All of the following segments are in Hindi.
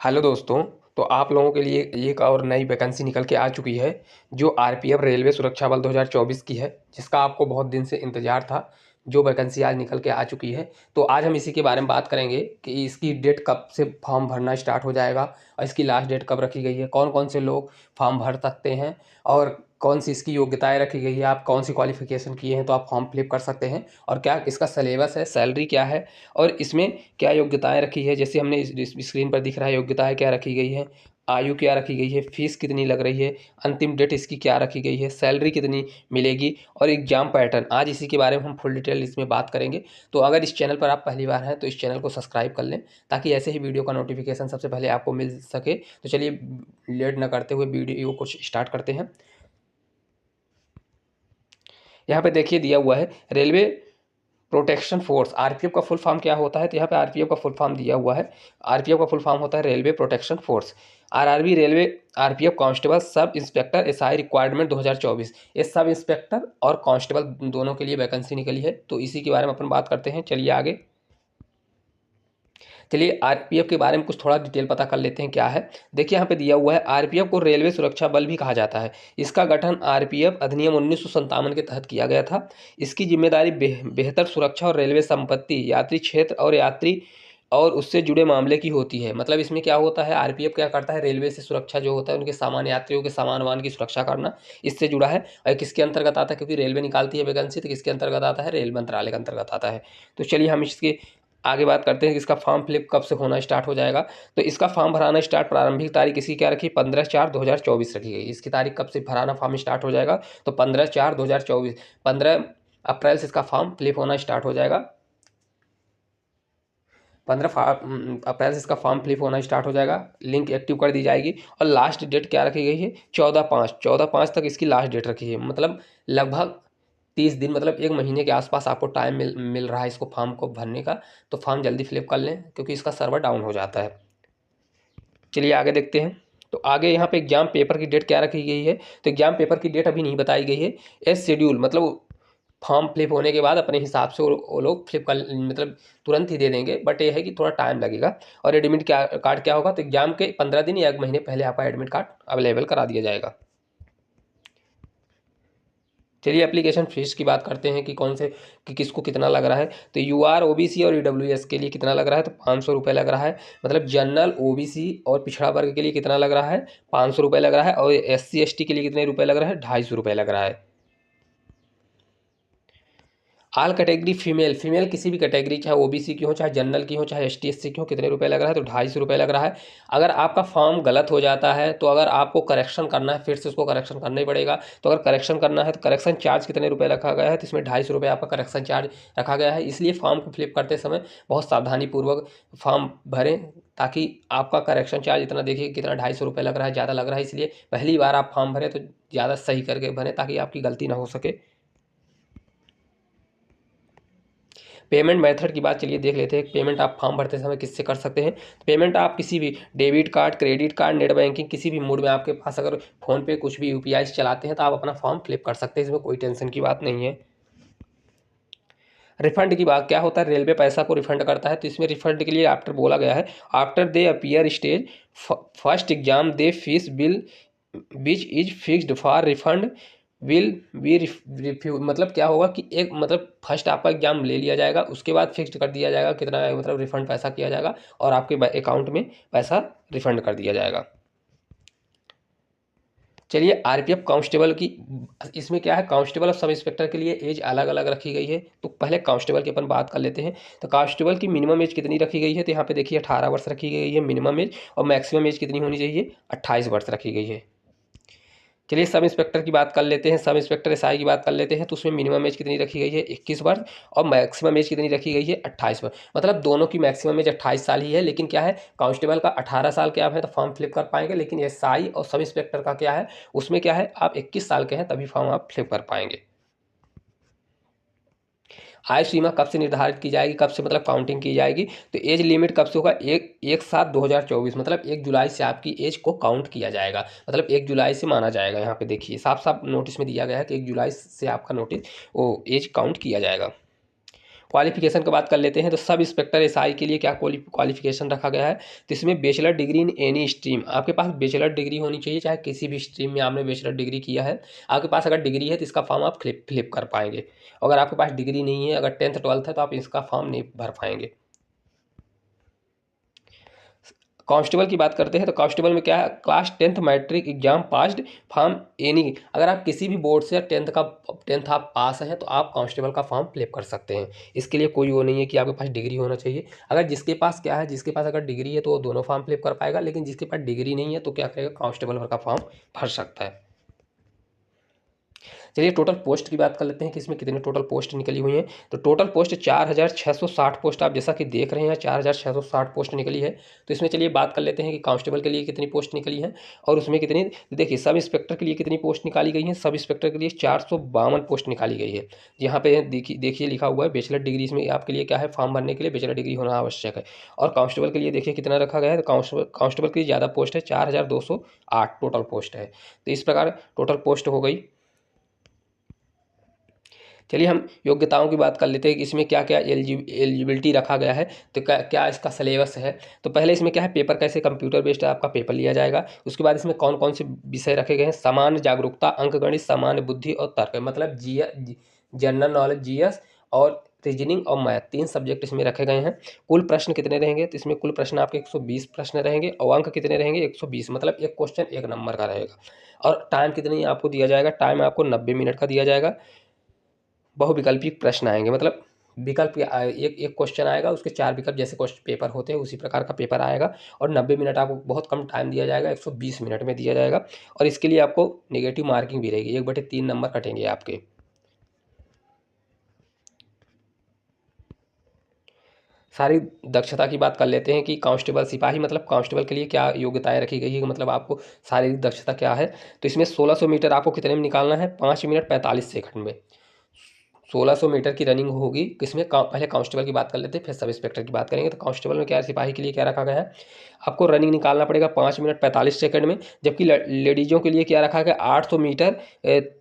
हेलो दोस्तों। तो आप लोगों के लिए एक और नई वैकेंसी निकल के आ चुकी है जो आरपीएफ रेलवे सुरक्षा बल 2024 की है, जिसका आपको बहुत दिन से इंतज़ार था। जो वैकेंसी आज निकल के आ चुकी है, तो आज हम इसी के बारे में बात करेंगे कि इसकी डेट कब से फॉर्म भरना स्टार्ट हो जाएगा और इसकी लास्ट डेट कब रखी गई है, कौन कौन से लोग फॉर्म भर सकते हैं और कौन सी इसकी योग्यताएं रखी गई है, आप कौन सी क्वालिफिकेशन किए हैं तो आप फॉर्म फिलअप कर सकते हैं, और क्या इसका सिलेबस है, सैलरी क्या है और इसमें क्या योग्यताएं रखी है। जैसे हमने इस स्क्रीन पर दिख रहा है, योग्यताएं क्या रखी गई है, आयु क्या रखी गई है, फीस कितनी लग रही है, अंतिम डेट इसकी क्या रखी गई है, सैलरी कितनी मिलेगी और एग्जाम पैटर्न, आज इसी के बारे में हम फुल डिटेल इसमें बात करेंगे। तो अगर इस चैनल पर आप पहली बार हैं तो इस चैनल को सब्सक्राइब कर लें ताकि ऐसे ही वीडियो का नोटिफिकेशन सबसे पहले आपको मिल सके। तो चलिए लेट न करते हुए वीडियो को स्टार्ट करते हैं। यहाँ पे देखिए दिया हुआ है रेलवे प्रोटेक्शन फोर्स, आरपीएफ का फुल फॉर्म क्या होता है, तो यहाँ पे आरपीएफ का फुल फॉर्म दिया हुआ है। आरपीएफ का फुल फॉर्म होता है railway protection force. RRB railway RPF constable sub inspector SI requirement 2024, ये सब इंस्पेक्टर और कांस्टेबल दोनों के लिए वैकेंसी निकली है। तो इसी के बारे में अपन बात करते हैं। चलिए आगे, चलिए आरपीएफ के बारे में कुछ थोड़ा डिटेल पता कर लेते हैं क्या है। देखिए यहाँ पे दिया हुआ है, आरपीएफ को रेलवे सुरक्षा बल भी कहा जाता है। इसका गठन आरपीएफ अधिनियम 1957 के तहत किया गया था। इसकी जिम्मेदारी बेहतर सुरक्षा और रेलवे संपत्ति, यात्री क्षेत्र और यात्री और उससे जुड़े मामले की होती है। मतलब इसमें क्या होता है, आरपीएफ क्या करता है, रेलवे से सुरक्षा जो होता है उनके सामान, यात्रियों के सामान वाहन की सुरक्षा करना, इससे जुड़ा है। और किसके अंतर्गत आता है, क्योंकि रेलवे निकालती है वैकेंसी, तो किसके अंतर्गत आता है, रेल मंत्रालय के अंतर्गत आता है। तो चलिए हम इसके आगे बात करते हैं कि इसका फॉर्म फिलअप कब से होना स्टार्ट हो जाएगा। तो इसका फॉर्म भराना स्टार्ट, प्रारंभिक तारीख इसकी क्या रखी, 15/4/2024 रखी गई। इसकी तारीख कब से भराना फॉर्म स्टार्ट हो जाएगा, तो 15/4/2024, 15 अप्रैल से इसका फॉर्म फिलअप होना स्टार्ट हो जाएगा। 15 अप्रैल से इसका फॉर्म फिलअप होना स्टार्ट हो जाएगा, लिंक एक्टिव कर दी जाएगी। और लास्ट डेट क्या रखी गई है, 14/5 तक इसकी लास्ट डेट रखी है। मतलब लगभग 30 दिन, मतलब एक महीने के आसपास आपको टाइम मिल रहा है इसको फॉर्म को भरने का। तो फॉर्म जल्दी फिलअप कर लें क्योंकि इसका सर्वर डाउन हो जाता है। चलिए आगे देखते हैं। तो आगे यहाँ पे एग्जाम पेपर की डेट क्या रखी गई है, तो एग्जाम पेपर की डेट अभी नहीं बताई गई है। एज शेड्यूल, मतलब फॉर्म फिलअप होने के बाद अपने हिसाब से वो लोग फिलअप कर, मतलब तुरंत ही दे देंगे, बट ये है कि थोड़ा टाइम लगेगा। और एडमिट कार्ड क्या होगा, तो एग्जाम के 15 दिन या 1 महीने पहले आपका एडमिट कार्ड अवेलेबल करा दिया जाएगा। चलिए एप्लीकेशन फीस की बात करते हैं कि कौन से, कि किसको कितना लग रहा है। तो यूआर ओबीसी और ईडब्ल्यूएस के लिए कितना लग रहा है, तो 500 रुपये लग रहा है। मतलब जनरल, ओबीसी और पिछड़ा वर्ग के लिए कितना लग रहा है, 500 रुपये लग रहा है। और एससी एसटी के लिए कितने रुपये लग रहा है, 250 रुपये लग रहा है। ऑल कैटेगरी फीमेल, फीमेल किसी भी कैटेगरी, चाहे ओबीसी की हो, चाहे जनरल की हो, चाहे एसटी एससी की हो, कितने रुपए लग रहा है, तो 250 रुपये लग रहा है। अगर आपका फॉर्म गलत हो जाता है, तो अगर आपको करेक्शन करना है, फिर से उसको करेक्शन करना ही पड़ेगा। तो अगर करेक्शन करना है तो करेक्शन चार्ज कितने रुपये रखा गया है, तो इसमें 250 रुपये आपका करेक्शन चार्ज रखा गया है। इसलिए फॉर्म को फिलअप करते समय बहुत सावधानीपूर्वक फॉर्म भरें, ताकि आपका करेक्शन चार्ज इतना, देखिए कितना 250 रुपये लग रहा है, ज़्यादा लग रहा है। इसलिए पहली बार आप फॉर्म भरें तो ज़्यादा सही करके भरें ताकि आपकी गलती ना हो सके। पेमेंट मेथड की बात चलिए देख लेते हैं। पेमेंट आप फॉर्म भरते समय किससे कर सकते हैं, पेमेंट आप किसी भी debit card, credit card, net banking, किसी भी मोड में आपके पास अगर फ़ोन पे कुछ भी यूपीआई चलाते हैं तो आप अपना फॉर्म फिलअप कर सकते हैं, इसमें कोई टेंशन की बात नहीं है। रिफंड की बात क्या होता है, रेलवे पैसा को रिफंड करता है, तो इसमें रिफंड के लिए आफ्टर बोला गया है, after they appear stage first exam they fees bill which is fixed for refund will be refuse. मतलब क्या होगा कि एक, मतलब फर्स्ट आपका एग्जाम ले लिया जाएगा, उसके बाद फिक्स्ड कर दिया जाएगा कितना, मतलब रिफंड पैसा किया जाएगा और आपके अकाउंट में पैसा रिफंड कर दिया जाएगा। चलिए आरपीएफ कांस्टेबल की, इसमें क्या है, कांस्टेबल और सब इंस्पेक्टर के लिए एज अलग अलग रखी गई है। तो पहले कांस्टेबल की अपन बात कर लेते हैं। तो कांस्टेबल की मिनिमम एज कितनी रखी गई है, तो यहाँ पे देखिए 18 वर्ष रखी गई है मिनिमम एज, और मैक्सिमम एज कितनी होनी चाहिए, 28 वर्ष रखी गई है। चलिए सब इंस्पेक्टर की बात कर लेते हैं, सब इंस्पेक्टर एसआई की बात कर लेते हैं। तो उसमें मिनिमम एज कितनी रखी गई है, 21 वर्ष, और मैक्सिमम एज कितनी रखी गई है, 28 वर्ष। मतलब दोनों की मैक्सिमम एज 28 साल ही है, लेकिन क्या है, कांस्टेबल का 18 साल के आप है तो फॉर्म फिलअप कर पाएंगे, लेकिन एसआई और सब इंस्पेक्टर का क्या है, उसमें क्या है, आप 21 साल के हैं तभी फॉर्म आप फिलअप कर पाएंगे। आयु सीमा कब से निर्धारित की जाएगी, कब से मतलब काउंटिंग की जाएगी, तो एज लिमिट कब से होगा, 1/7/2024, मतलब 1 जुलाई से आपकी एज को काउंट किया जाएगा। मतलब 1 जुलाई से माना जाएगा। यहाँ पे देखिए साफ साफ नोटिस में दिया गया है कि 1 जुलाई से आपका नोटिस वो एज काउंट किया जाएगा। क्वालिफिकेशन की बात कर लेते हैं तो सब इंस्पेक्टर एसआई के लिए क्या क्वालिफिकेशन रखा गया है, तो इसमें bachelor degree in any stream, आपके पास बैचलर डिग्री होनी चाहिए, चाहे किसी भी स्ट्रीम में आपने बैचलर डिग्री किया है, आपके पास अगर डिग्री है तो इसका फॉर्म आप फिलिप कर पाएंगे। अगर आपके पास डिग्री नहीं है, अगर 10th 12th है, तो आप इसका फॉर्म नहीं भर पाएंगे। कांस्टेबल की बात करते हैं तो कांस्टेबल में क्या है, class 10th matric exam passed form any, अगर आप किसी भी बोर्ड से 10th आप पास हैं तो आप कांस्टेबल का फॉर्म फिलअप कर सकते हैं। इसके लिए कोई वो नहीं है कि आपके पास डिग्री होना चाहिए। अगर जिसके पास क्या है, जिसके पास अगर डिग्री है तो वो दोनों फॉर्म फिलअप कर पाएगा, लेकिन जिसके पास डिग्री नहीं है तो क्या करेगा, कांस्टेबल का फॉर्म भर सकता है। चलिए टोटल पोस्ट की बात कर लेते हैं कि इसमें कितने टोटल पोस्ट निकली हुई हैं। तो टोटल पोस्ट 4660 पोस्ट, आप जैसा कि देख रहे हैं 4660 पोस्ट निकली है। तो इसमें चलिए बात कर लेते हैं कि कांस्टेबल के लिए कितनी पोस्ट निकली है और उसमें कितनी, देखिए सब इंस्पेक्टर के लिए कितनी पोस्ट निकाली गई है। सब इंस्पेक्टर के लिए 452 पोस्ट निकाली गई है। यहाँ पे देखिए लिखा हुआ है बैचलर डिग्री, इसमें आपके लिए क्या है, फॉर्म भरने के लिए बैचलर डिग्री होना आवश्यक है। और कांस्टेबल के लिए देखिए कितना रखा गया है, तो कांस्टेबल के लिए ज़्यादा पोस्ट है, 4208 टोटल पोस्ट है। तो इस प्रकार टोटल पोस्ट हो गई। चलिए हम योग्यताओं की बात कर लेते हैं कि इसमें क्या क्या एलिजिबिलिटी रखा गया है, तो क्या क्या इसका सिलेबस है। तो पहले इसमें क्या है, पेपर कैसे कंप्यूटर बेस्ड आपका पेपर लिया जाएगा। उसके बाद इसमें कौन कौन से विषय रखे गए हैं, सामान्य जागरूकता, अंकगणित, सामान्य बुद्धि और तर्क, मतलब जनरल नॉलेज जीएस और रीजनिंग और मैथ, 3 सब्जेक्ट इसमें रखे गए हैं। कुल प्रश्न कितने रहेंगे, तो इसमें कुल प्रश्न आपके 120 प्रश्न रहेंगे और अंक कितने रहेंगे, 120, मतलब एक क्वेश्चन 1 नंबर का रहेगा। और टाइम कितनी आपको दिया जाएगा, टाइम आपको 90 मिनट का दिया जाएगा। बहुविकल्पिक प्रश्न आएंगे, मतलब विकल्प एक क्वेश्चन आएगा, उसके 4 विकल्प, जैसे क्वेश्चन पेपर होते हैं उसी प्रकार का पेपर आएगा। और 90 मिनट आपको बहुत कम टाइम दिया जाएगा, 120 मिनट में दिया जाएगा। और इसके लिए आपको नेगेटिव मार्किंग भी रहेगी, 1/3 नंबर कटेंगे आपके। सारी दक्षता की बात कर लेते हैं कि कांस्टेबल सिपाही, मतलब कांस्टेबल के लिए क्या योग्यताएं रखी गई है, मतलब आपको शारीरिक दक्षता क्या है। तो इसमें 1600 मीटर आपको कितने में निकालना है, 5 मिनट 45 सेकंड में। 1600 मीटर की रनिंग होगी किसमें, पहले कांस्टेबल की बात कर लेते हैं फिर सब इंस्पेक्टर की बात करेंगे। तो कांस्टेबल में क्या, सिपाही के लिए क्या रखा गया है, आपको रनिंग निकालना पड़ेगा 5 मिनट 45 सेकंड में। जबकि लेडीज़ों के लिए क्या रखा गया, 800 मीटर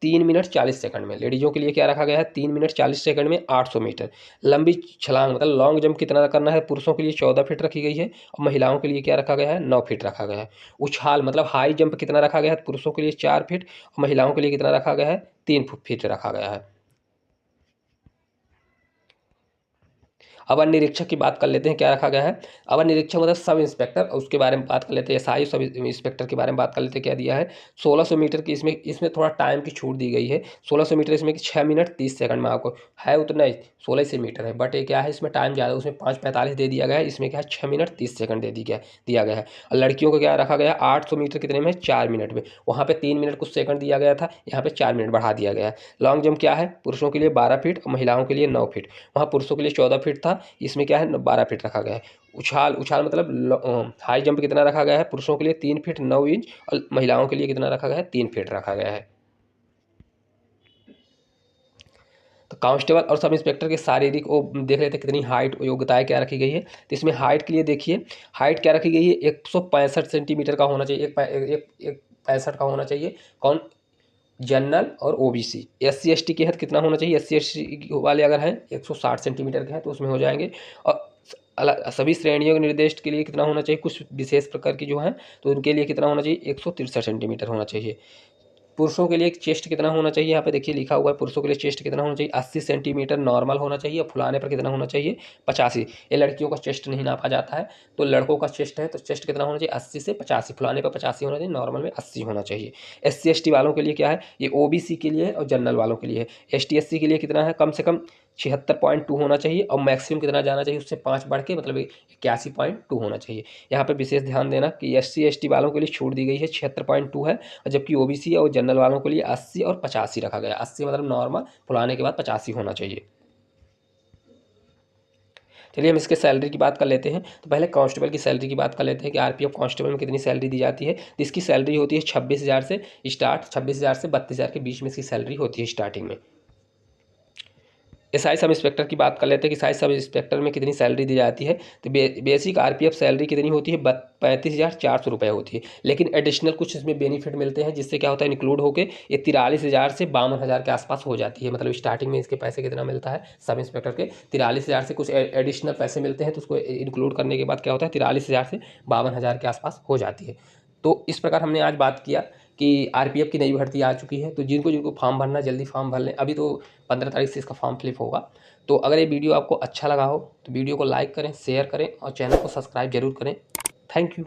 3 मिनट 40 सेकंड में। लेडीज़ों के लिए क्या रखा गया है, 3 मिनट 40 सेकंड में 800 मीटर। लंबी छलांग मतलब लॉन्ग जंप कितना करना है, पुरुषों के लिए 14 फीट रखी गई है और महिलाओं के लिए क्या रखा गया है, 9 फीट रखा गया है। उछाल मतलब हाई जंप कितना रखा गया है, पुरुषों के लिए 4 फीट और महिलाओं के लिए कितना रखा गया है, 3 फीट रखा गया है। अवर निरीक्षक की बात कर लेते हैं, क्या रखा गया है। अवर निरीक्षक मतलब सब इंस्पेक्टर, उसके बारे में बात कर लेते हैं। एसआई सब इंस्पेक्टर के बारे में बात कर लेते हैं, क्या दिया है, 1600 मीटर की इसमें थोड़ा टाइम की छूट दी गई है। 1600 मीटर इसमें 6 मिनट 30 सेकंड में आपको है, उतना ही 16 से मीटर है, बट ये क्या है, इसमें टाइम ज़्यादा, उसमें 5:45 दे दिया गया है, इसमें क्या है 6 मिनट 30 सेकंड दिया गया है। और लड़कियों को क्या रखा गया है, 800 मीटर कितने में, 4 मिनट में। वहाँ पे 3 मिनट कुछ सेकंड दिया गया था, यहाँ पे 4 मिनट बढ़ा दिया गया है। लॉन्ग जंप क्या है, पुरुषों के लिए 12 फीट और महिलाओं के लिए 9 फीट। वहाँ पुरुषों के लिए 14 फीट था, इसमें क्या है 12 फीट रखा गया है। उछाल उछाल मतलब हाई जंप कितना रखा गया है, पुरुषों के लिए 3 फीट 9 इंच और महिलाओं के लिए कितना रखा गया है, 3 फीट रखा गया है। तो कांस्टेबल और सब इंस्पेक्टर के शारीरिक वो देख लेते हैं कितनी हाइट योग्यताएं क्या रखी गई है। तो इसमें हाइट के लिए देखिए, हाइट क्या रखी गई है, 165 सेंटीमीटर का होना चाहिए, एक 65 का होना चाहिए। कौन, जनरल और ओबीसी। एससी एसटी के हैं तो कितना होना चाहिए, एससी एसटी वाले अगर हैं 160 सेंटीमीटर के हैं तो उसमें हो जाएंगे। और अलग सभी श्रेणियों के निर्देश के लिए कितना होना चाहिए, कुछ विशेष प्रकार की जो हैं तो उनके लिए कितना होना चाहिए, 163 सेंटीमीटर होना चाहिए। पुरुषों के लिए चेस्ट कितना होना चाहिए, यहाँ पे देखिए लिखा हुआ है, पुरुषों के लिए चेस्ट कितना होना चाहिए, 80 सेंटीमीटर नॉर्मल होना चाहिए और फुलाने पर कितना होना चाहिए, 85। ये लड़कियों का चेस्ट नहीं नापा जाता है, तो लड़कों का चेस्ट है तो चेस्ट कितना होना चाहिए, 80 से 85, फुलाने पर 85 होना चाहिए, नॉर्मल में 80 होना चाहिए। SC ST वालों के लिए क्या है, ये OBC के लिए है और जनरल वालों के लिए है। ST SC के लिए कितना है, कम से कम 76.2 होना चाहिए और मैक्सिमम कितना जाना चाहिए, उससे 5 बढ़ के मतलब 81.2 होना चाहिए। यहाँ पे विशेष ध्यान देना कि SC ST वालों के लिए छूट दी गई है, 76.2 है, और जबकि OBC और जनरल वालों के लिए 80 और 85 रखा गया। 80 मतलब नॉर्मल, फुलाने के बाद 85 होना चाहिए। चलिए हम इसके सैलरी की बात कर लेते हैं। तो पहले कांस्टेबल की सैलरी की बात कर लेते हैं कि आरपीएफ कांस्टेबल में कितनी सैलरी दी जाती है। तो इसकी सैलरी होती है 26,000 से स्टार्ट, 26,000 से 32,000 के बीच में इसकी सैलरी होती है स्टार्टिंग में। एसआई सब इंस्पेक्टर की बात कर लेते हैं कि एसआई सब इंस्पेक्टर में कितनी सैलरी दी जाती है। तो बेसिक आरपीएफ सैलरी कितनी होती है, 35,400 रुपये होती है। लेकिन एडिशनल कुछ इसमें बेनिफिट मिलते हैं, जिससे क्या होता है, इंक्लूड होकर ये 43,000 से 52,000 के आसपास हो जाती है। मतलब स्टार्टिंग में इसके पैसे कितना मिलता है सब इंस्पेक्टर के, 43,000 से कुछ एडिशनल पैसे मिलते हैं, तो उसको इंक्लूड करने के बाद क्या होता है, 43,000 से 52,000 के आसपास हो जाती है। तो इस प्रकार हमने आज बात किया कि आरपीएफ की नई भर्ती आ चुकी है। तो जिनको जिनको फॉर्म भरना, जल्दी फॉर्म भर लें। अभी तो 15 तारीख से इसका फॉर्म फिलअप होगा। तो अगर ये वीडियो आपको अच्छा लगा हो तो वीडियो को लाइक करें, शेयर करें और चैनल को सब्सक्राइब जरूर करें। Thank you.